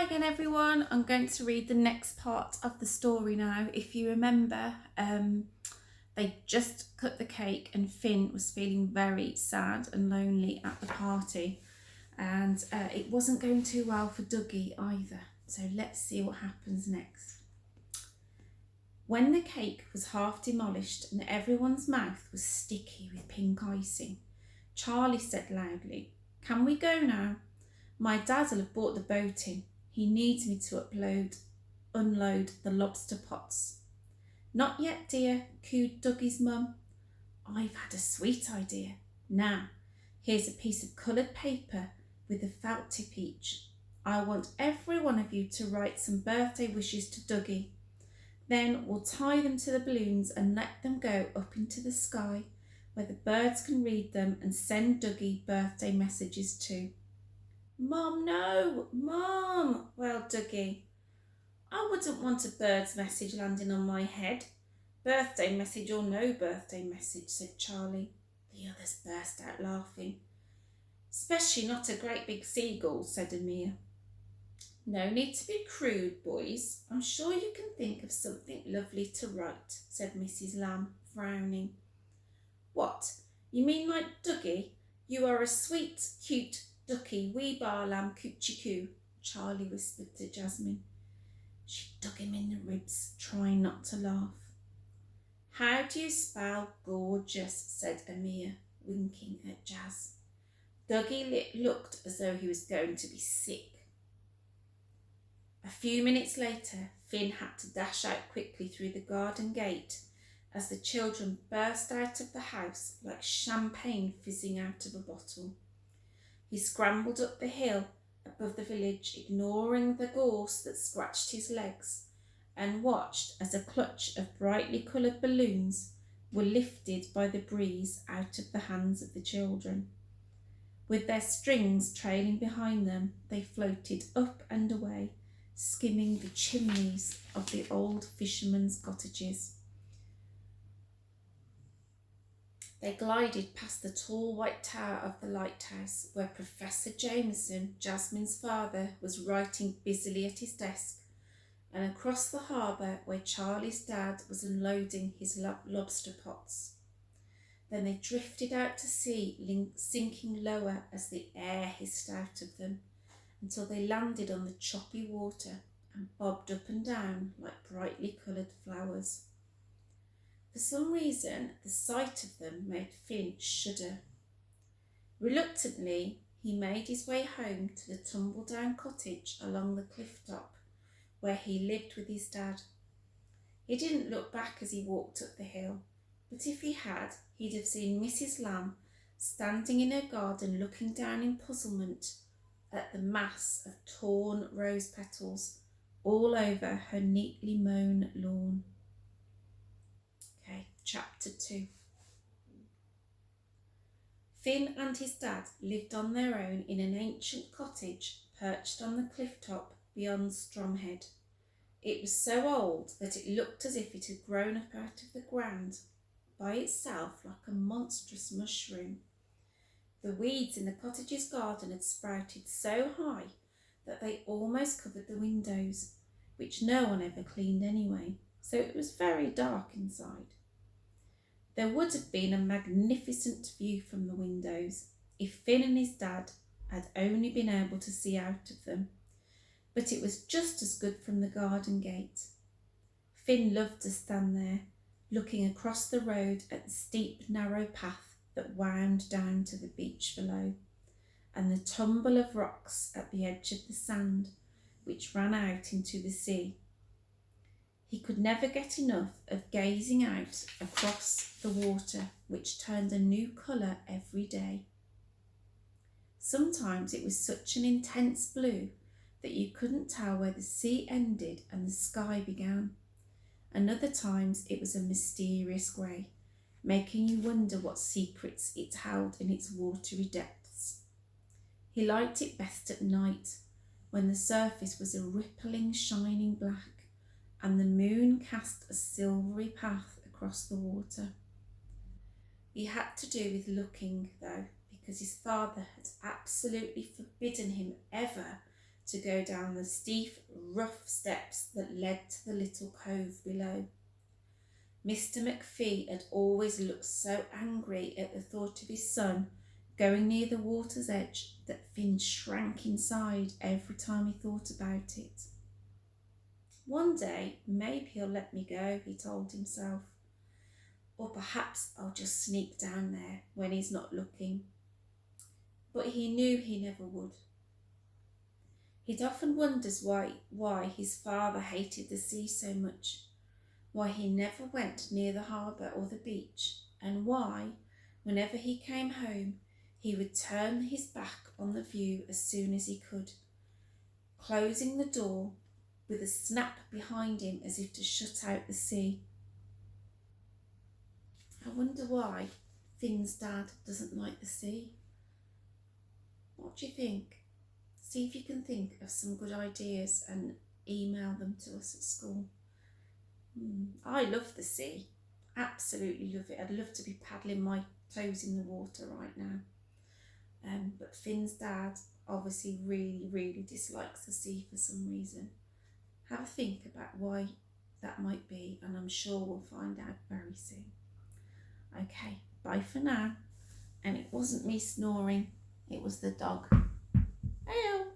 Hi again everyone, I'm going to read the next part of the story now. If you remember, they just cut the cake and Finn was feeling very sad and lonely at the party, and it wasn't going too well for Dougie either. So let's see what happens next. When the cake was half demolished and everyone's mouth was sticky with pink icing, Charlie said loudly, "Can we go now? My dad'll have brought the boat in. He needs me to unload the lobster pots." "Not yet, dear," cooed Dougie's mum. "I've had a sweet idea. Now, here's a piece of coloured paper with a felt tip each. I want every one of you to write some birthday wishes to Dougie. Then we'll tie them to the balloons and let them go up into the sky where the birds can read them and send Dougie birthday messages too." "Mum, no! Mum!" wailed Dougie. "I wouldn't want a bird's message landing on my head. Birthday message or no birthday message," said Charlie. The others burst out laughing. "Especially not a great big seagull," said Amir. "No need to be crude, boys. I'm sure you can think of something lovely to write," said Mrs. Lamb, frowning. "What, you mean like Dougie? You are a sweet, cute ducky, wee bar lamb coochie coo," Charlie whispered to Jasmine. She dug him in the ribs, trying not to laugh. "How do you spell gorgeous?" said Amir, winking at Jazz. Dougie looked as though he was going to be sick. A few minutes later, Finn had to dash out quickly through the garden gate as the children burst out of the house like champagne fizzing out of a bottle. He scrambled up the hill above the village, ignoring the gorse that scratched his legs, and watched as a clutch of brightly coloured balloons were lifted by the breeze out of the hands of the children. With their strings trailing behind them, they floated up and away, skimming the chimneys of the old fishermen's cottages. They glided past the tall white tower of the lighthouse, where Professor Jameson, Jasmine's father, was writing busily at his desk, and across the harbour, where Charlie's dad was unloading his lobster pots. Then they drifted out to sea, sinking lower as the air hissed out of them, until they landed on the choppy water and bobbed up and down like brightly coloured flowers. For some reason, the sight of them made Finn shudder. Reluctantly, he made his way home to the tumble-down cottage along the cliff top, where he lived with his dad. He didn't look back as he walked up the hill, but if he had, he'd have seen Mrs. Lamb standing in her garden looking down in puzzlement at the mass of torn rose petals all over her neatly mown lawn. Okay, chapter 2. Finn and his dad lived on their own in an ancient cottage perched on the cliff top beyond Stromhead. It was so old that it looked as if it had grown up out of the ground by itself like a monstrous mushroom. The weeds in the cottage's garden had sprouted so high that they almost covered the windows, which no one ever cleaned anyway, so it was very dark inside. There would have been a magnificent view from the windows if Finn and his dad had only been able to see out of them, but it was just as good from the garden gate. Finn loved to stand there, looking across the road at the steep, narrow path that wound down to the beach below, and the tumble of rocks at the edge of the sand, which ran out into the sea. He could never get enough of gazing out across the water, which turned a new colour every day. Sometimes it was such an intense blue that you couldn't tell where the sea ended and the sky began, and other times it was a mysterious grey, making you wonder what secrets it held in its watery depths. He liked it best at night, when the surface was a rippling, shining black, and the moon cast a silvery path across the water. He had to do with looking, though, because his father had absolutely forbidden him ever to go down the steep, rough steps that led to the little cove below. Mr. McPhee had always looked so angry at the thought of his son going near the water's edge that Finn shrank inside every time he thought about it. One day, maybe he'll let me go, he told himself. Or perhaps I'll just sneak down there when he's not looking. But he knew he never would. He'd often wondered why his father hated the sea so much, why he never went near the harbour or the beach, and why, whenever he came home, he would turn his back on the view as soon as he could, closing the door with a snap behind him as if to shut out the sea. I wonder why Finn's dad doesn't like the sea. What do you think? See if you can think of some good ideas and email them to us at school. I love the sea. Absolutely love it. I'd love to be paddling my toes in the water right now. But Finn's dad obviously really, really dislikes the sea for some reason. Have a think about why that might be, and I'm sure we'll find out very soon. Okay, bye for now. And it wasn't me snoring, it was the dog. Hey-o.